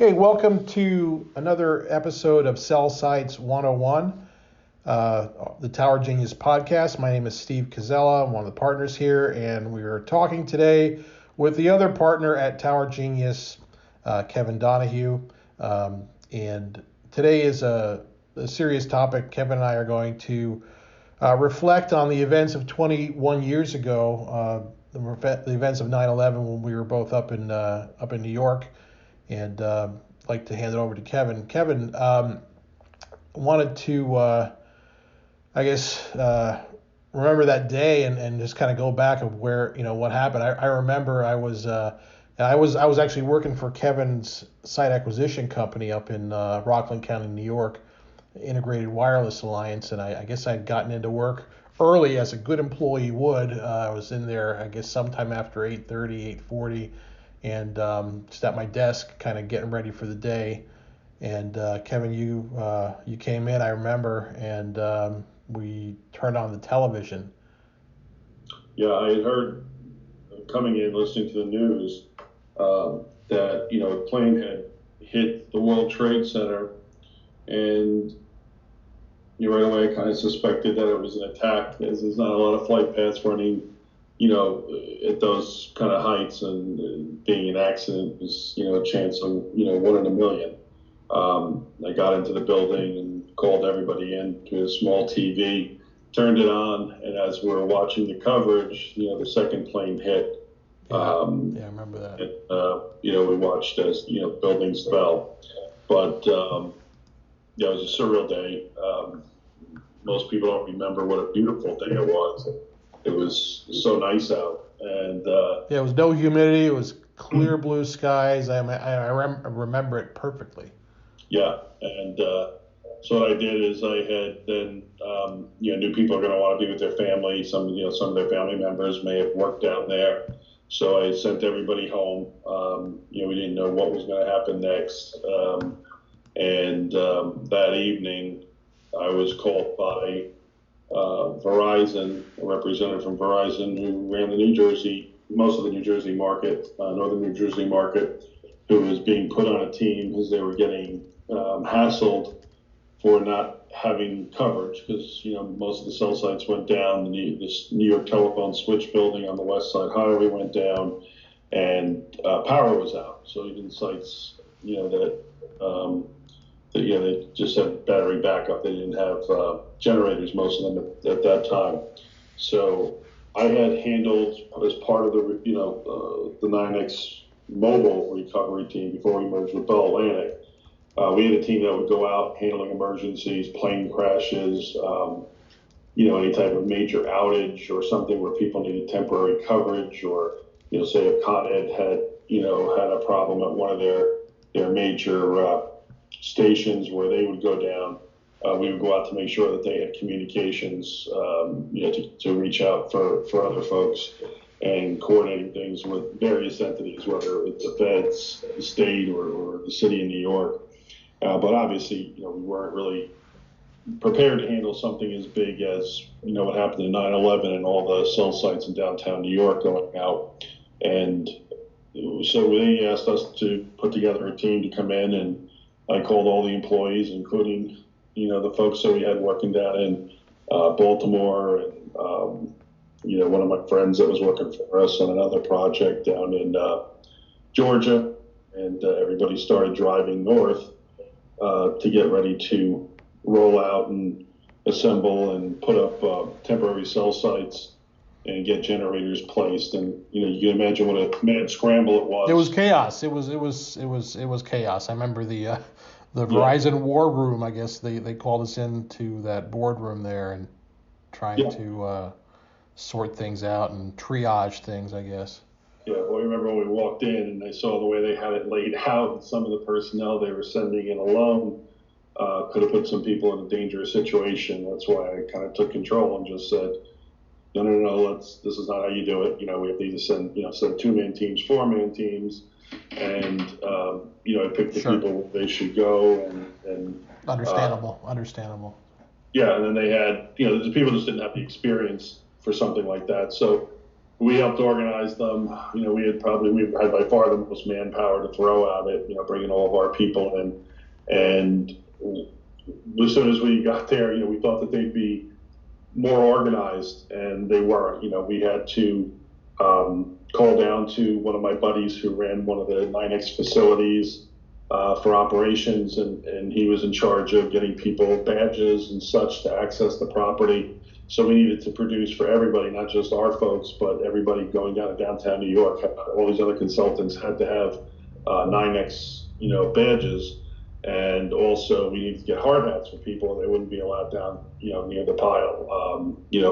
Okay, welcome to another episode of Cell Sites 101, the Tower Genius podcast. My name is Steve Kazella. I'm one of the partners here, and we are talking today with the other partner at Tower Genius, Kevin Donohue. And today is a serious topic. Kevin and I are going to reflect on the events of 21 years ago, the events of 9/11 when we were both up in New York. And I'd like to hand it over to Kevin. Kevin, wanted to, remember that day and just kind of go back of where, what happened. I remember I was actually working for Kevin's site acquisition company up in Rockland County, New York, Integrated Wireless Alliance, and I guess I'd gotten into work early as a good employee would. I was in there, I guess, sometime after 8:30, 8:40. And just at my desk, kind of getting ready for the day. And Kevin, you came in, I remember, and we turned on the television. Yeah, I had heard coming in, listening to the news, that a plane had hit the World Trade Center, and right away I kind of suspected that it was an attack, as there's not a lot of flight paths running at those kind of heights, and being an accident was, a chance of, 1 in a million. I got into the building and called everybody in to a small TV, turned it on, and as we were watching the coverage, the second plane hit. Yeah, I remember that. And, we watched as, buildings fell. But, it was a surreal day. Most people don't remember what a beautiful day it was. It was so nice out, and it was no humidity. It was clear blue skies. I remember it perfectly. Yeah, and so what I did is I had then knew people are going to want to be with their family. Some of their family members may have worked down there, so I sent everybody home. We didn't know what was going to happen next, and that evening I was called by Verizon, a representative from Verizon who ran most of the New Jersey market, northern New Jersey market, who was being put on a team as they were getting hassled for not having coverage, because most of the cell sites went down. This New York telephone switch building on the West Side Highway went down, and power was out. So even sites they just had battery backup. They didn't have generators, most of them at that time. So I had handled, as part of the NYNEX mobile recovery team before we merged with Bell Atlantic. We had a team that would go out handling emergencies, plane crashes, any type of major outage or something where people needed temporary coverage, or say if Con Ed had had a problem at one of their major stations where they would go down, we would go out to make sure that they had communications, to reach out for other folks, and coordinating things with various entities, whether it's the feds, the state, or the city of New York. But obviously, we weren't really prepared to handle something as big as, what happened in 9/11 and all the cell sites in downtown New York going out. And so they asked us to put together a team to come in, and I called all the employees, including, the folks that we had working down in Baltimore, and, one of my friends that was working for us on another project down in Georgia, and everybody started driving north to get ready to roll out and assemble and put up temporary cell sites and get generators placed. And you can imagine what a mad scramble it was. It was chaos. It was chaos. I remember the Verizon war room. I guess they called us into that boardroom there and trying to sort things out and triage things, I guess. Yeah, well, I remember when we walked in and I saw the way they had it laid out, and some of the personnel they were sending in alone could have put some people in a dangerous situation. That's why I kind of took control and just said, no, this is not how you do it. We have to either send 2-man teams, 4-man teams, and I picked the people where they should go, and understandable. Yeah, and then they had, the people just didn't have the experience for something like that. So we helped organize them. We had by far the most manpower to throw at it. Bringing all of our people in, and as soon as we got there, we thought that they'd be more organized, and they weren't. We had to call down to one of my buddies who ran one of the NYNEX facilities for operations, and he was in charge of getting people badges and such to access the property. So we needed to produce for everybody, not just our folks, but everybody going down to downtown New York. All these other consultants had to have NYNEX, badges, and also we needed to get hard hats for people. They wouldn't be allowed down, near the pile,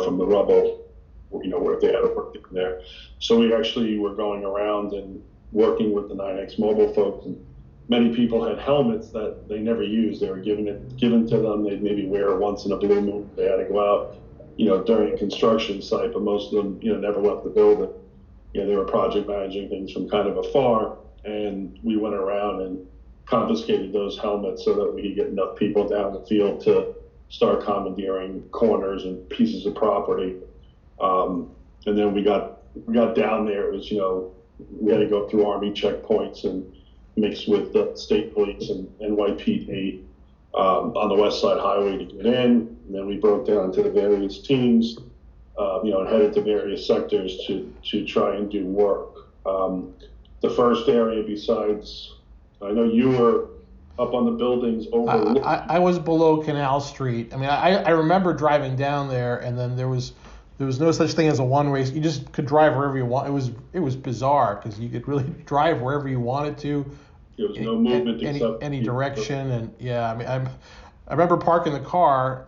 from the rubble, where they had to work there. So we actually were going around and working with the NYNEX mobile folks. And many people had helmets that they never used. They were given to them. They'd maybe wear it once in a blue moon. They had to go out, during a construction site, but most of them, never left the building. They were project managing things from kind of afar, and we went around and confiscated those helmets so that we could get enough people down the field to start commandeering corners and pieces of property. And then we got down there. It was, we had to go through Army checkpoints and mix with the state police and NYPD on the West Side Highway to get in. And then we broke down into the various teams, and headed to various sectors to try and do work. The first area, besides, I know you were up on the buildings over. I was below Canal Street. I mean, I remember driving down there, and then there was no such thing as a one-way. You just could drive wherever you want. It was bizarre because you could really drive wherever you wanted to. There was no movement except any direction, and yeah, I mean, I remember parking the car.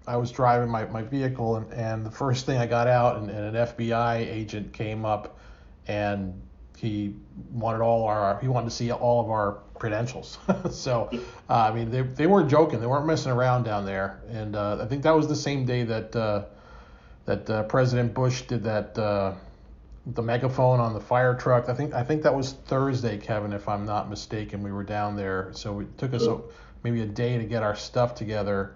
I was driving my vehicle, and the first thing I got out, and an FBI agent came up, and he wanted to see all of our credentials. So, I mean, they weren't joking. They weren't messing around down there. And I think that was the same day that President Bush did that the megaphone on the fire truck. I think that was Thursday, Kevin, if I'm not mistaken. We were down there, so it took us maybe a day to get our stuff together.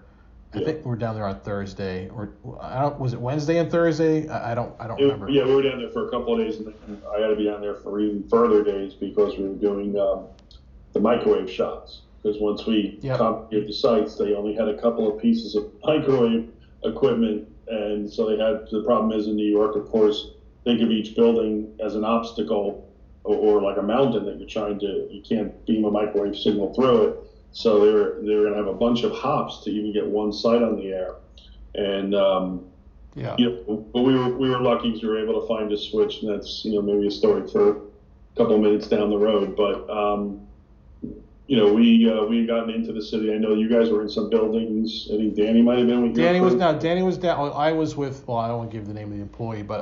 I think we were down there on Thursday, or was it Wednesday and Thursday? I don't remember. Yeah, we were down there for a couple of days, and I had to be down there for even further days because we were doing the microwave shots. Because once we configured the sites, they only had a couple of pieces of microwave equipment, and so the problem is in New York, of course, think of each building as an obstacle or like a mountain that you can't beam a microwave signal through it. So they were going to have a bunch of hops to even get one site on the air. And, but we were lucky because we were able to find a switch, and that's, maybe a story for a couple of minutes down the road. But, we had gotten into the city. I know you guys were in some buildings. I think Danny might have been with you. Danny was down. I was with, well, I don't want to give the name of the employee, but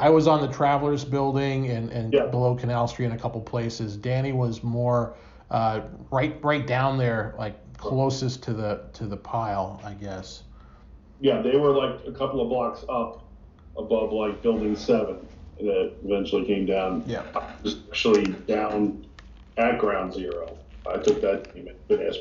I was on the Travelers building and below Canal Street in a couple places. Danny was more right down there, like closest to the pile, I guess. Yeah, they were like a couple of blocks up above like Building 7 that eventually came down. Yeah. I was actually down at Ground Zero. I took that team and asked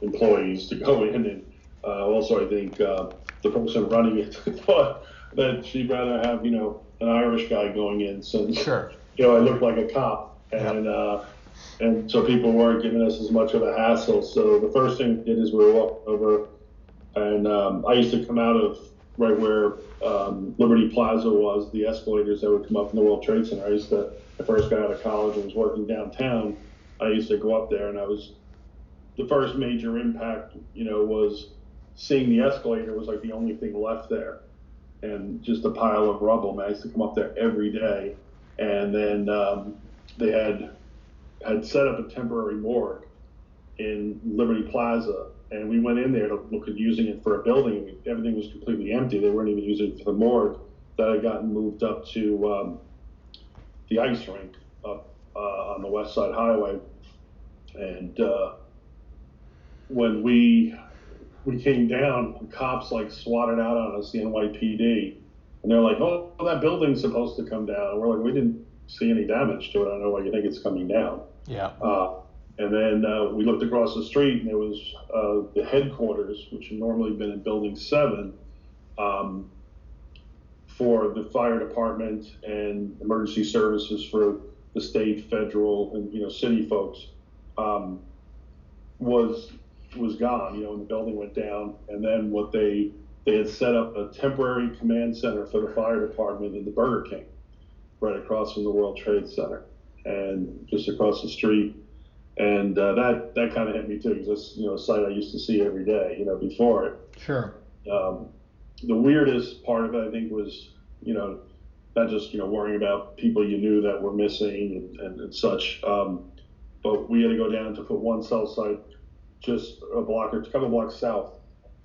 employees to go in, and also I think the person running it thought that she'd rather have an Irish guy going in since sure. I looked like a cop, and and so people weren't giving us as much of a hassle. So the first thing we did is we walked over, and I used to come out of right where Liberty Plaza was, the escalators that would come up from the World Trade Center. I first got out of college and was working downtown. I used to go up there, and the first major impact, was seeing the escalator was like the only thing left there, and just a pile of rubble. Man, I used to come up there every day, and then they had set up a temporary morgue in Liberty Plaza, and we went in there to look at using it for a building. Everything was completely empty. They weren't even using it for the morgue. That had gotten moved up to the ice rink up on the West Side Highway. And when we came down, the cops like swatted out on us, the NYPD, and they're like, "Oh, that building's supposed to come down." And we're like, "We didn't see any damage to it. I don't know why you think it's coming down." Yeah. And then we looked across the street, and there was the headquarters, which had normally been in Building 7, for the fire department and emergency services for the state, federal, and city folks was gone. And the building went down, and then what they had set up a temporary command center for the fire department in the Burger King, right across from the World Trade Center, and just across the street. And that kind of hit me too, because that's a site I used to see every day, before it. Sure. The weirdest part of it, I think, was not just worrying about people you knew that were missing and such, but we had to go down to put one cell site just a block or a couple blocks south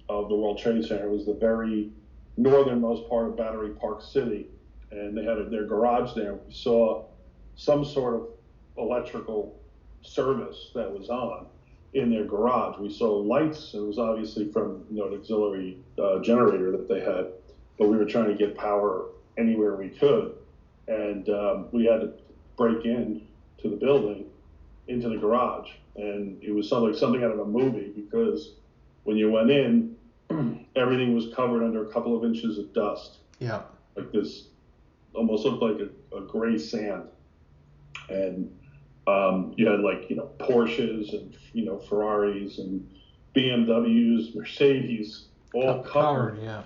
of the World Trade Center. It was the very northernmost part of Battery Park City, and they had their garage there. We saw some sort of electrical service that was on in their garage. We saw lights, and it was obviously from an auxiliary generator that they had, but we were trying to get power anywhere we could, and we had to break in to the building, into the garage, and it was something out of a movie, because when you went in, everything was covered under a couple of inches of dust. Yeah. Like this, almost looked like a gray sand, and you had Porsches and Ferraris and BMWs, Mercedes, all covered. Yeah.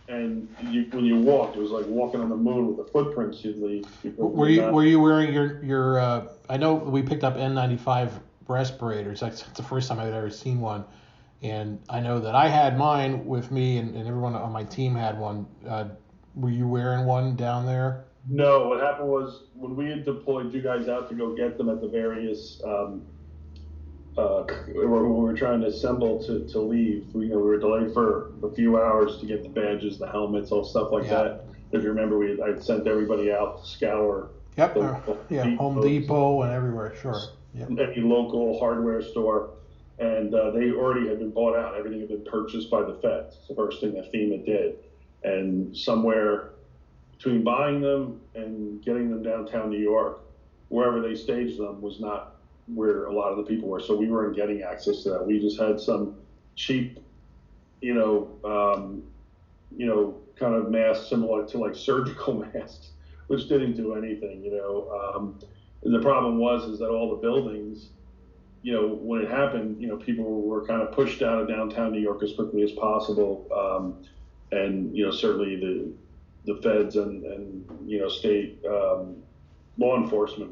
And when you walked, it was like walking on the moon with the footprints you'd leave. Were you wearing your I know we picked up N95 respirators. That's the first time I've ever seen one, and I know that I had mine with me, and everyone on my team had one. Were you wearing one down there? No. What happened was, when we had deployed you guys out to go get them at the various we were trying to assemble to leave. We were delayed for a few hours to get the badges, the helmets, all stuff like that. If you remember, I'd sent everybody out to scour. Yep. Home Depot and everywhere. Sure. Yep. Any local hardware store, and they already had been bought out. Everything had been purchased by the feds. It's the first thing that FEMA did, and somewhere between buying them and getting them downtown New York, wherever they staged them was not where a lot of the people were. So we weren't getting access to that. We just had some cheap, kind of masks similar to like surgical masks, which didn't do anything. And the problem is that all the buildings, when it happened, people were kind of pushed out of downtown New York as quickly as possible. And certainly the feds and state law enforcement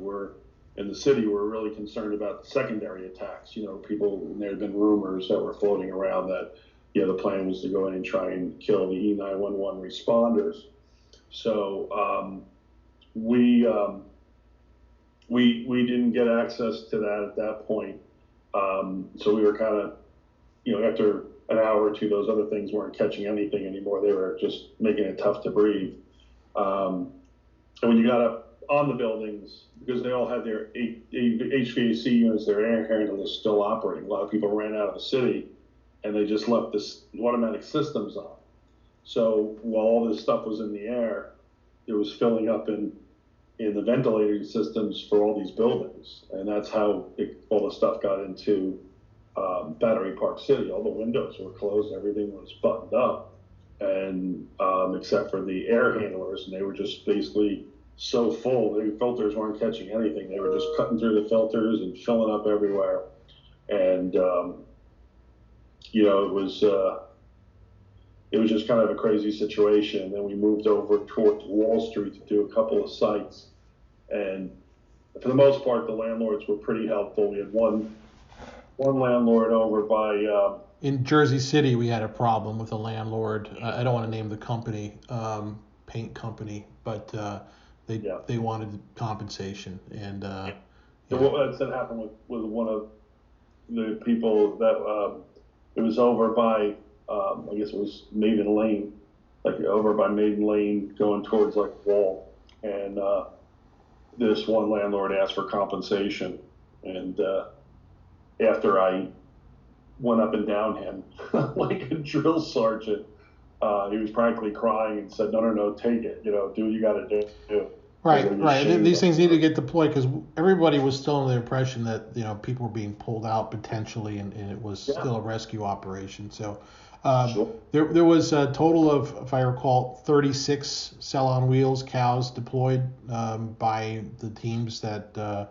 in the city were really concerned about the secondary attacks. There had been rumors that were floating around that, the plan was to go in and try and kill the E911 responders. So we didn't get access to that at that point. So we were kind of, after an hour or two, those other things weren't catching anything anymore. They were just making it tough to breathe. And when you got up on the buildings, because they all had their HVAC units, their air handlers still operating. A lot of people ran out of the city, and they just left the automatic systems on. So while all this stuff was in the air, it was filling up in the ventilating systems for all these buildings, and that's how all the stuff got into Battery Park City. All the windows were closed, everything was buttoned up, and except for the air handlers, and they were just basically so full, the filters weren't catching anything. They were just cutting through the filters and filling up everywhere. And it was just kind of a crazy situation. And then we moved over towards Wall Street to do a couple of sites. And for the most part, the landlords were pretty helpful. We had one landlord over by in Jersey City. We had a problem with a landlord. I don't want to name the company, paint company, but they wanted compensation, and that happened with one of the people that it was over by I guess it was Maiden Lane, like over by Maiden Lane going towards like Wall, and this one landlord asked for compensation, and after I went up and down him like a drill sergeant, he was practically crying and said, no, take it, do what you got to do. Right. These things need to get deployed, because everybody was still under the impression that people were being pulled out potentially, and it was still a rescue operation. So Sure. There was a total of, if I recall, 36 cell on wheels cows deployed by the teams that.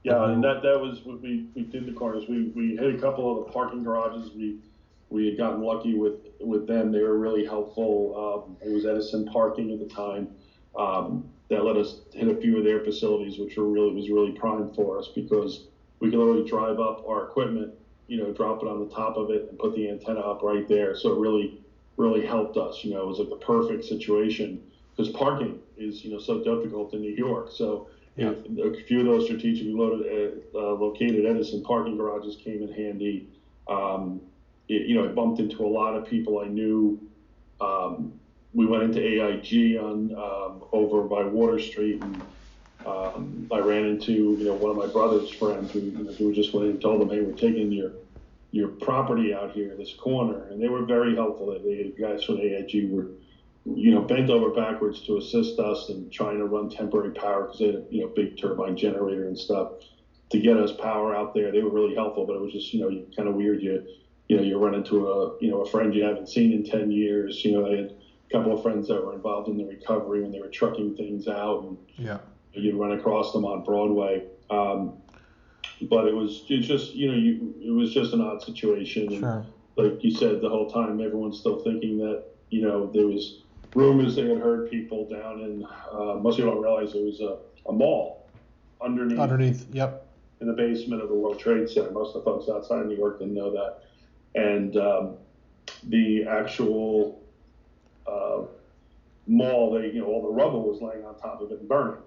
Yeah, and that was what we did the corners. We hit a couple of the parking garages. We had gotten lucky with them. They were really helpful. It was Edison Parking at the time. That let us hit a few of their facilities, which was really prime for us because we could literally drive up our equipment, drop it on the top of it and put the antenna up right there. So it really helped us. It was like the perfect situation because parking is so difficult in New York. So yeah. A few of those strategically located Edison parking garages came in handy. I bumped into a lot of people I knew. We went into AIG on over by Water Street, and I ran into one of my brother's friends who just went in and told them, "Hey, we're taking your property out here, this corner," and they were very helpful. The guys from AIG were bent over backwards to assist us and trying to run temporary power because they had a big turbine generator and stuff to get us power out there. They were really helpful, but it was just kind of weird. You run into a friend you haven't seen in 10 years. I had a couple of friends that were involved in the recovery when they were trucking things out, and you run across them on Broadway. But it was just an odd situation. Sure. And like you said, the whole time everyone's still thinking that there was rumors they had heard people down in. Most people don't realize there was a mall underneath. Yep. In the basement of the World Trade Center. Most of the folks outside of New York didn't know that. And the actual mall, all the rubble was laying on top of it and burning.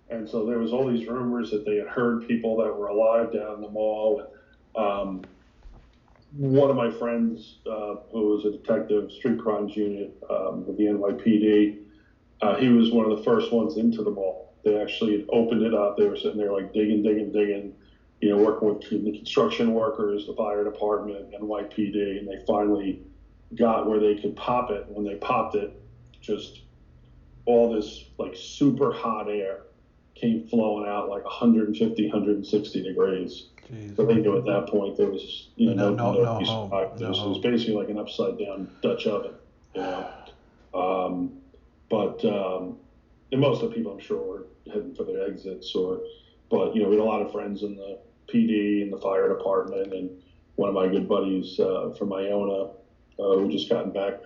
And so there was all these rumors that they had heard people that were alive down in the mall. And one of my friends, who was a detective, street crimes unit with the NYPD, he was one of the first ones into the mall. They actually had opened it up. They were sitting there like digging, working with the construction workers, the fire department, NYPD, and they finally got where they could pop it. When they popped it, just all this like super hot air came flowing out like 150, 160 degrees. Jeez. So they knew at that point there was no hope. It was basically like an upside down Dutch oven, and most of the people I'm sure were heading for their exits but we had a lot of friends in the PD and the fire department, and one of my good buddies from Iona who just gotten back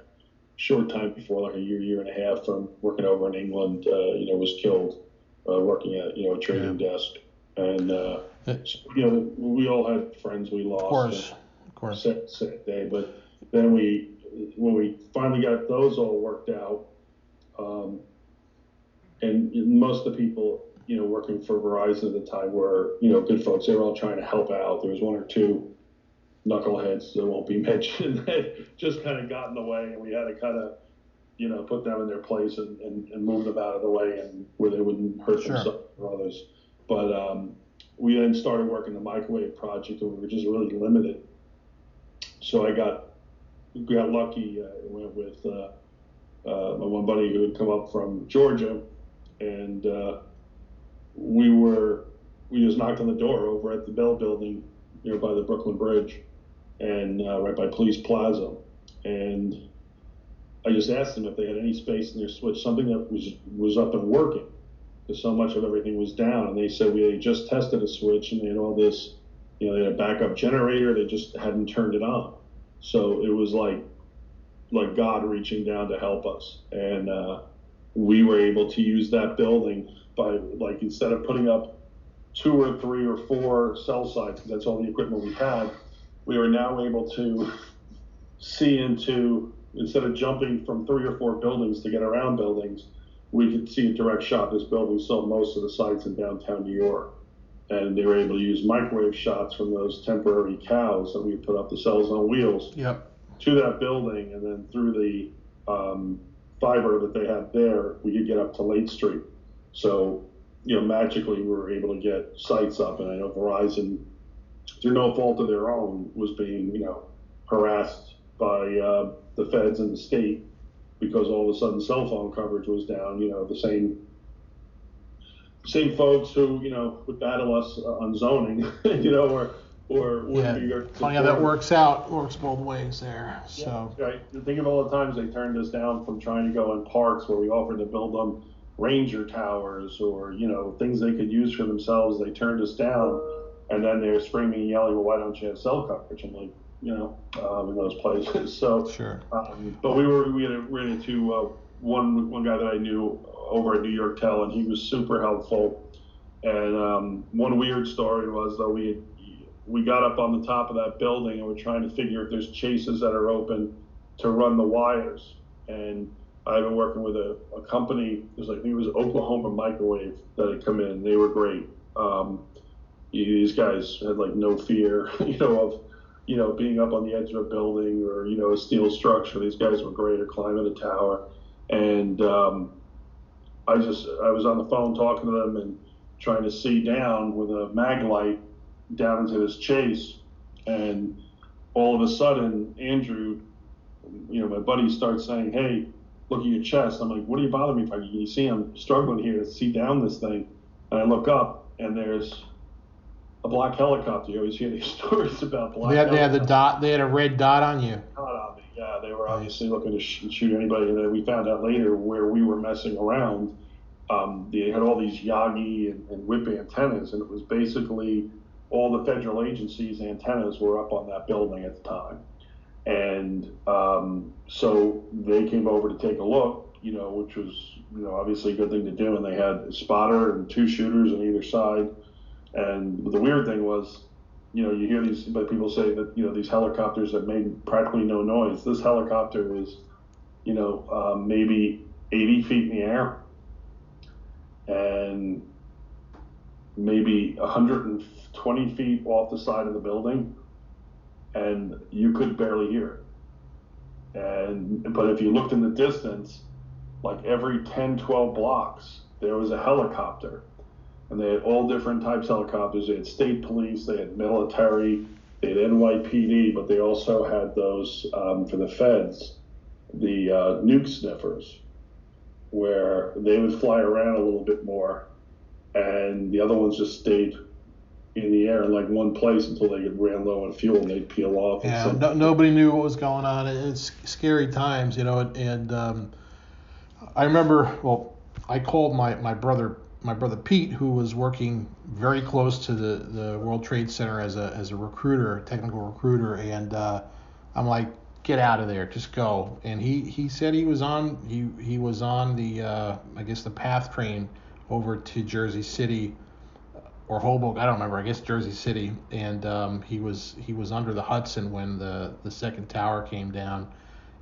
short time before, like a year and a half from working over in England, was killed working at a trading desk. And we all had friends we lost. Of course. Sad day. But then when we finally got those all worked out, and most of the people working for Verizon at the time were good folks. They were all trying to help out. There was one or two knuckleheads that won't be mentioned that just kind of got in the way, and we had to kind of put them in their place and move them out of the way and where they wouldn't hurt themselves or others. But we then started working the microwave project, and we were just really limited. So I got lucky. I went with my one buddy who had come up from Georgia, and we just knocked on the door over at the Bell Building nearby the Brooklyn Bridge, and right by Police Plaza. And I just asked them if they had any space in their switch, something that was up and working, because so much of everything was down. And they said we had just tested a switch, and they had all this, they had a backup generator, they just hadn't turned it on. So it was like God reaching down to help us. And we were able to use that building by, like, instead of putting up 2 or 3 or 4 cell sites, because that's all the equipment we had, we were now able to see into, instead of jumping from 3 or 4 buildings to get around buildings, we could see a direct shot. This building saw most of the sites in downtown New York. And they were able to use microwave shots from those temporary cows that we put up, the cells on wheels, to that building, and then through the fiber that they had there, we could get up to Lake Street. So, magically we were able to get sites up. And I know Verizon, through no fault of their own, was being, harassed by the feds and the state, because all of a sudden cell phone coverage was down. The same folks who, would battle us on zoning, or or wouldn't be funny how that works both ways there. So right. Think of all the times they turned us down from trying to go in parks where we offered to build them ranger towers or things they could use for themselves. They turned us down, and then they're screaming and yelling, "Well, why don't you have cell coverage?" I'm like, in those places. So sure. But we had ran into one guy that I knew over at New York Tel, and he was super helpful. And one weird story was, though, we got up on the top of that building and we're trying to figure if there's chases that are open to run the wires. And I've been working with a company. I think it was Oklahoma Microwave that had come in. They were great. These guys had no fear, of being up on the edge of a building or a steel structure. These guys were great at climbing a tower. And I was on the phone talking to them and trying to see down with a mag light down into this chase, and all of a sudden Andrew, my buddy, starts saying, "Hey, look at your chest." I'm like, "What are you bothering me for? You see I'm struggling here to see down this thing." And I look up and there's a black helicopter. You always hear these stories about black helicopters. They had the dot. They had a red dot on you. Dot on me. Yeah, they were obviously looking to shoot anybody. And then we found out later where we were messing around. They had all these Yagi and whip antennas, and it was basically all the federal agencies' antennas were up on that building at the time. And so they came over to take a look, which was, obviously a good thing to do. And they had a spotter and two shooters on either side. And the weird thing was, you hear these people say that, these helicopters have made practically no noise. This helicopter was, maybe 80 feet in the air and maybe 120 feet off the side of the building, and you could barely hear it. But if you looked in the distance, every 10, 12 blocks, there was a helicopter. And they had all different types of helicopters. They had state police, they had military, they had NYPD, but they also had those, for the feds, the nuke sniffers, where they would fly around a little bit more, and the other ones just stayed in the air in one place until they ran low on fuel and they'd peel off. Yeah, nobody knew what was going on. It's scary times, and I remember, I called my brother Pete, who was working very close to the World Trade Center as a recruiter, technical recruiter, and I'm like, "Get out of there, just go." And he said he was on the I guess the PATH train over to Jersey City or Hoboken, I don't remember, I guess Jersey City, and he was under the Hudson when the second tower came down.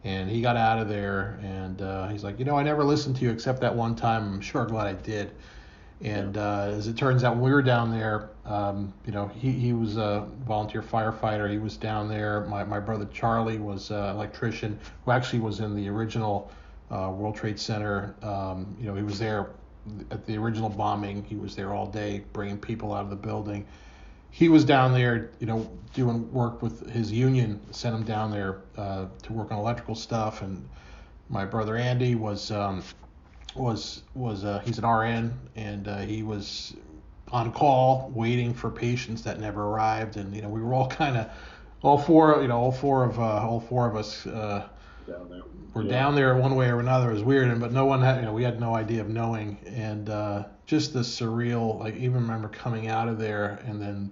And he got out of there, and he's like, I never listened to you except that one time. I'm sure glad I did. And as it turns out, when we were down there, he was a volunteer firefighter. He was down there. My brother Charlie was an electrician who actually was in the original World Trade Center. He was there at the original bombing. He was there all day bringing people out of the building. He was down there, doing work with his union, sent him down there to work on electrical stuff. And my brother Andy was he's an RN, and he was on call waiting for patients that never arrived. And we were all kind of all four of us down there. Were down there one way or another. It was weird, but no one had, we had no idea of knowing, and just the surreal. I even remember coming out of there, and then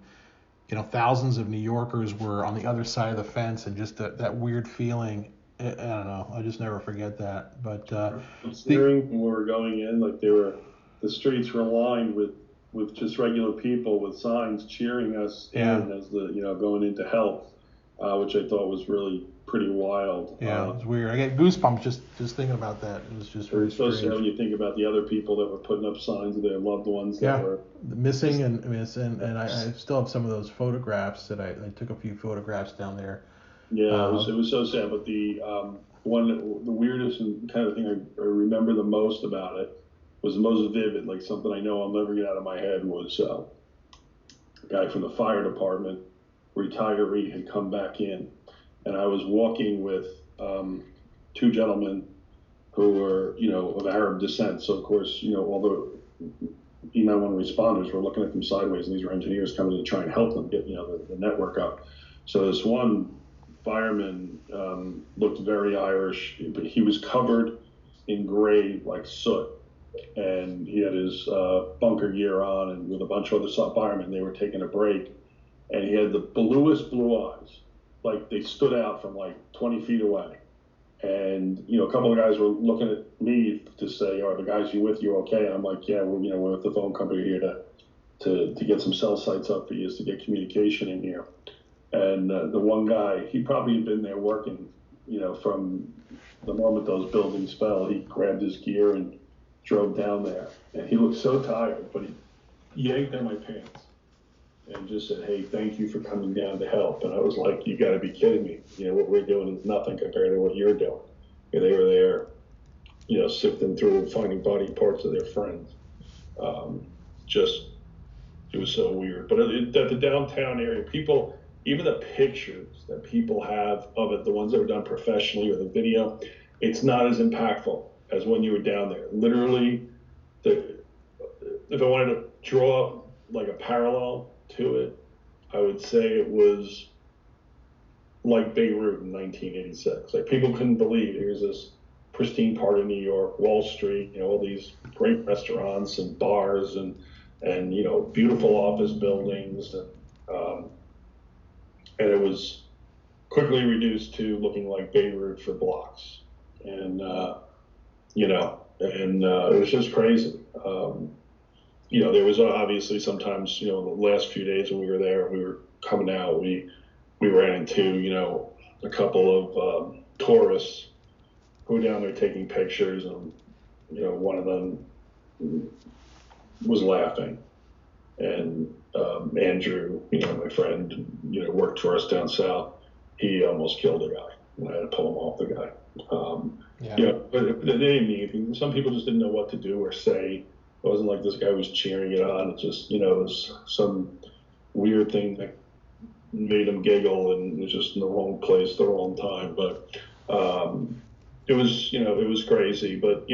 thousands of New Yorkers were on the other side of the fence, and just that weird feeling. I don't know. I just never forget that. But considering when we were going in, the streets were lined with just regular people with signs cheering us in as going into help, which I thought was really pretty wild. Yeah, it was weird. I get goosebumps just thinking about that. It was just very strange. Especially when you think about the other people that were putting up signs of their loved ones that were missing, and I still have some of those photographs that I took a few photographs down there. Yeah, it was so sad. But the weirdest and kind of thing I remember the most about it was the most vivid, something I know I'll never get out of my head, was a guy from the fire department, retiree, had come back in. And I was walking with two gentlemen who were, of Arab descent. So, of course, all E911 responders were looking at them sideways, and these were engineers coming to try and help them get, the network up. So this one fireman looked very Irish, but he was covered in gray like soot, and he had his bunker gear on, and with a bunch of other firemen, they were taking a break, and he had the bluest blue eyes, like they stood out from like 20 feet away. And a couple of guys were looking at me to say, "Are the guys you with? You okay?" And I'm like, "Yeah, we're with the phone company here to get some cell sites up for you, to get communication in here." And the one guy, he probably had been there working, from the moment those buildings fell. He grabbed his gear and drove down there, and he looked so tired, but he yanked at my pants and just said, "Hey, thank you for coming down to help." And I was like, "You got to be kidding me. What we're doing is nothing compared to what you're doing." And they were there, sifting through and finding body parts of their friends. It was so weird. But at the downtown area, people, even the pictures that people have of it, the ones that were done professionally or the video, it's not as impactful as when you were down there. Literally, if I wanted to draw like a parallel to it, I would say it was like Beirut in 1986. Like, people couldn't believe here's this pristine part of New York, Wall Street, all these great restaurants and bars and beautiful office buildings, and it was quickly reduced to looking like Beirut for blocks, and it was just crazy. There was obviously sometimes, the last few days when we were there, we were coming out, we ran into, a couple of tourists who were down there taking pictures, and, one of them was laughing. And Andrew, my friend, worked for us down south. He almost killed a guy, and I had to pull him off the guy. But they didn't mean anything. Some people just didn't know what to do or say. It wasn't like this guy was cheering it on. It just, it was some weird thing that made him giggle, and it was just in the wrong place, the wrong time. But it was crazy. But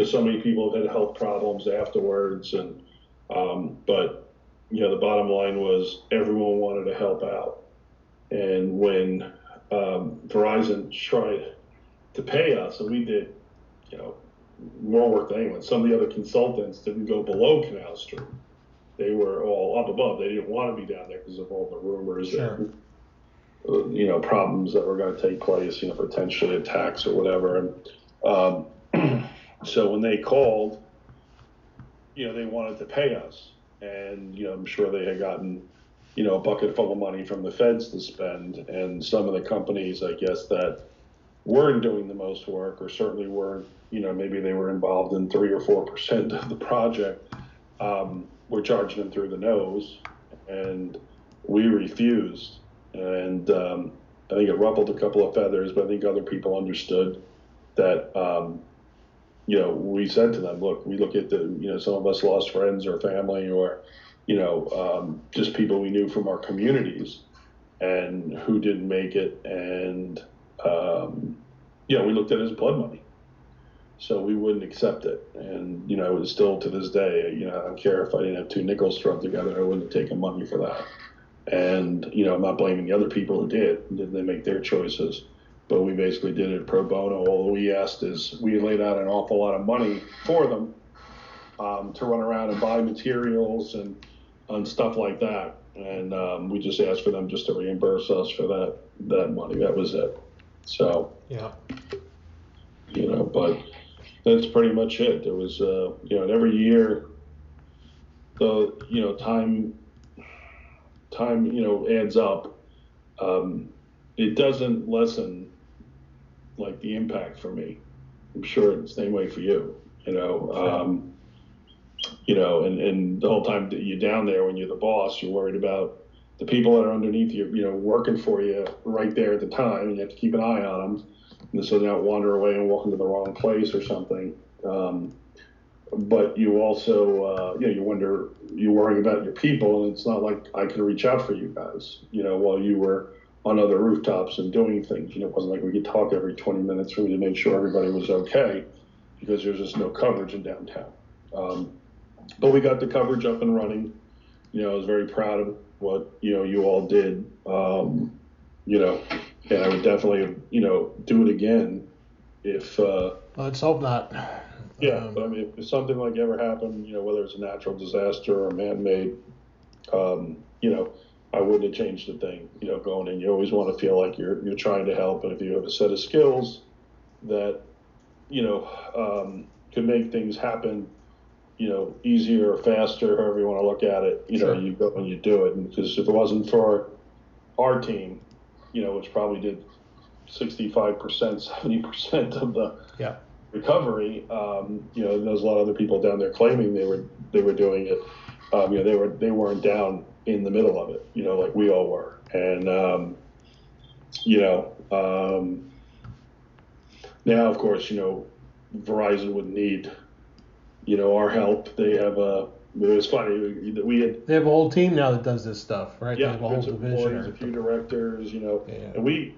so many people have had health problems afterwards, and but the bottom line was everyone wanted to help out. And when Verizon tried to pay us, and we did, more work than anyone. Some of the other consultants didn't go below Canal Street. They were all up above. They didn't want to be down there because of all the rumors, sure, and problems that were going to take place, potentially attacks or whatever. And so when they called, they wanted to pay us, and I'm sure they had gotten a bucket full of money from the feds to spend, and some of the companies, I guess, that weren't doing the most work, or certainly weren't, maybe they were involved in 3 or 4% of the project, were charging them through the nose, and we refused. And I think it ruffled a couple of feathers, but I think other people understood that, we said to them, look, we look at some of us lost friends or family, or, just people we knew from our communities and who didn't make it. And, we looked at it as blood money. So we wouldn't accept it. And, it was still to this day, I don't care if I didn't have 2 nickels thrown together, I wouldn't have taken money for that. And, I'm not blaming the other people who did. They make their choices. But we basically did it pro bono. All we asked is we laid out an awful lot of money for them to run around and buy materials and stuff like that. And we just asked for them just to reimburse us for that money. That was it. So, yeah. But that's pretty much it. There was, and every year, the, time, adds up. It doesn't lessen, like, the impact for me. I'm sure it's the same way for you, and the whole time that you're down there, when you're the boss, you're worried about the people that are underneath you, working for you right there at the time, and you have to keep an eye on them, and so they don't wander away and walk into the wrong place or something. But you also, you're worrying about your people, and it's not like I can reach out for you guys, while you were on other rooftops and doing things. It wasn't like we could talk every 20 minutes for me to make sure everybody was okay. because there's just no coverage in downtown. But we got the coverage up and running. I was very proud of what, you all did, and I would definitely, do it again if, let's hope not. but I mean, if something like ever happened, whether it's a natural disaster or man-made, I wouldn't have changed a thing, going in. You always want to feel like you're trying to help. And if you have a set of skills that, could make things happen, easier or faster, however you want to look at it, Sure. You go and you do it. And because if it wasn't for our team, which probably did 65%, 70% of the recovery, there's a lot of other people down there claiming they were doing it. They weren't down in the middle of it, like we all were. And, now, of course, Verizon would need, our help. They have it was funny, they have a whole team now that does this stuff, right? Yeah, they have a whole division. A few directors, and we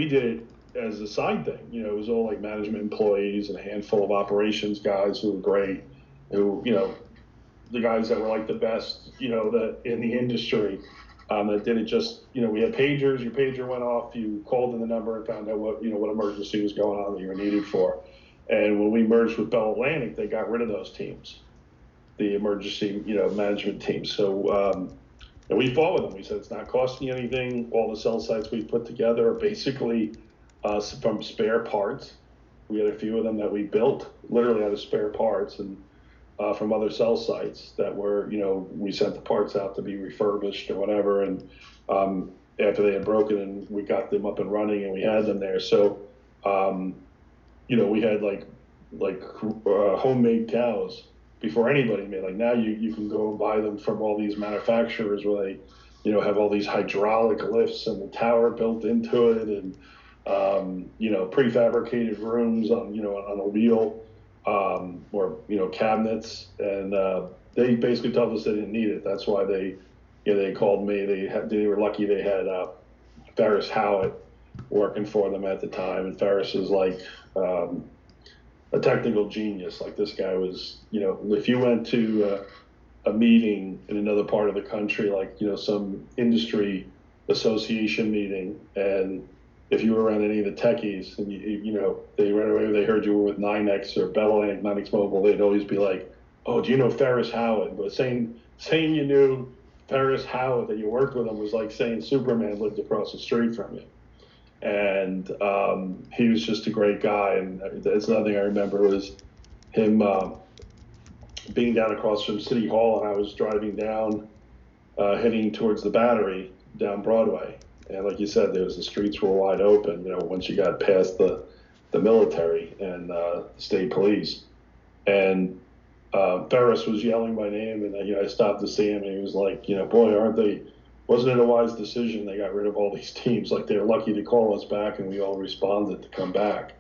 did it as a side thing. It was all like management employees and a handful of operations guys who were great, who, the guys that were like the best, that in the industry, that did it just, we had pagers, your pager went off, you called in the number and found out what emergency was going on that you were needed for. And when we merged with Bell Atlantic, they got rid of those teams, the emergency, management teams. So, and we fought with them. We said, it's not costing you anything. All the cell sites we put together are basically from spare parts. We had a few of them that we built literally out of spare parts, and from other cell sites that were, we sent the parts out to be refurbished or whatever. And after they had broken, and we got them up and running, and we had them there. So, we had like homemade cows before anybody made. Like now you can go and buy them from all these manufacturers where they, have all these hydraulic lifts and the tower built into it, and prefabricated rooms on a wheel, or cabinets, and they basically told us they didn't need it. That's why they called me. They were lucky they had Ferris Howitt working for them at the time, and Ferris is like a technical genius. Like this guy was, if you went to a meeting in another part of the country, like some industry association meeting, and if you were around any of the techies, and they right away they heard you were with NYNEX or Bell Atlantic, NYNEX Mobile, they'd always be like, "Oh, do you know Ferris Howitt?" But saying you knew Ferris Howitt, that you worked with him, was like saying Superman lived across the street from you. And he was just a great guy. And that's another thing I remember was him being down across from City Hall, and I was driving down, heading towards the Battery down Broadway. And like you said, the streets were wide open, once you got past the military and state police. And Ferris was yelling my name, and I stopped to see him, and he was like, boy, wasn't it a wise decision? They got rid of all these teams. Like, they're lucky to call us back, and we all responded to come back.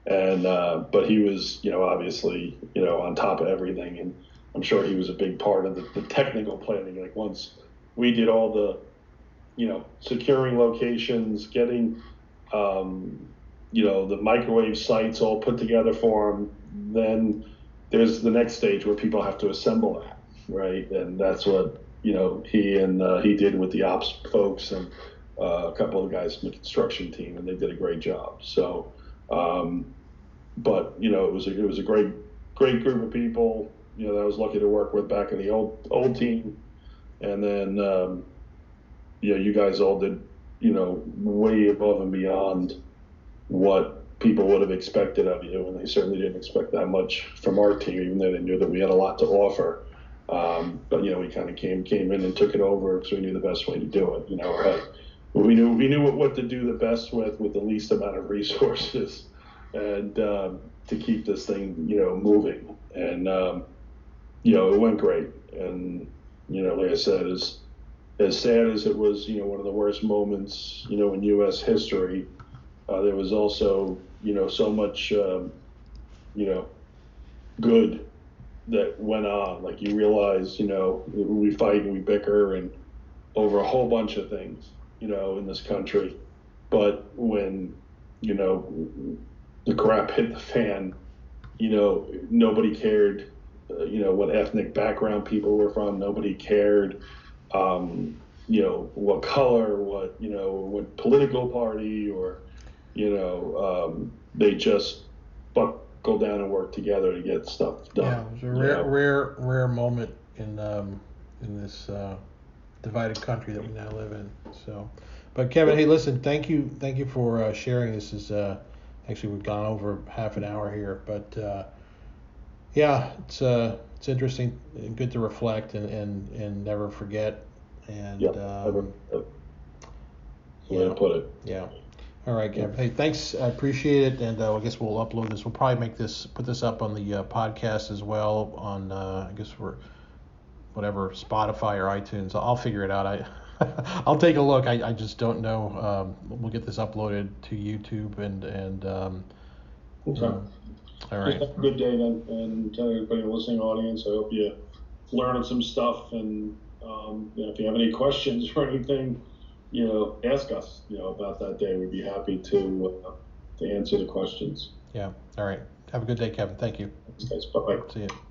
And but he was, obviously, on top of everything, and I'm sure he was a big part of the technical planning. Like, once we did all the, securing locations, getting, the microwave sites all put together for him, then there's the next stage where people have to assemble that, right? And that's what, he did with the ops folks and a couple of guys from the construction team, and they did a great job. So, but it was a great group of people, that I was lucky to work with back in the old team. And then, you guys all did, way above and beyond what people would have expected of you, and they certainly didn't expect that much from our team, even though they knew that we had a lot to offer. But we kind of came in and took it over because we knew the best way to do it. We knew what to do the best with the least amount of resources, and to keep this thing moving. And it went great. And like I said, as sad as it was, one of the worst moments in U.S. history, there was also so much good that went on. Like, you realize, we fight and we bicker and over a whole bunch of things, in this country. But when, the crap hit the fan, nobody cared, what ethnic background people were from. Nobody cared, what color, what political party, or, they just buckled down and worked together to get stuff done. Yeah, it was a rare moment in this divided country that we now live in. So, but Kevin, hey, listen, thank you for sharing. This is actually, we've gone over half an hour here, but yeah, it's interesting and good to reflect and never forget. And way to put it. Yeah. All right, Kevin. Hey, thanks. I appreciate it. And I guess we'll upload this. We'll probably put this up on the podcast as well on, I guess, for whatever, Spotify or iTunes. I'll figure it out. I'll take a look. I just don't know. We'll get this uploaded to YouTube and okay. All right. Just have a good day then, and to everybody in the listening audience, I hope you learned some stuff, and if you have any questions or anything, ask us, about that day. We'd be happy to answer the questions. Yeah. All right. Have a good day, Kevin. Thank you. Thanks, guys. Bye-bye. See you.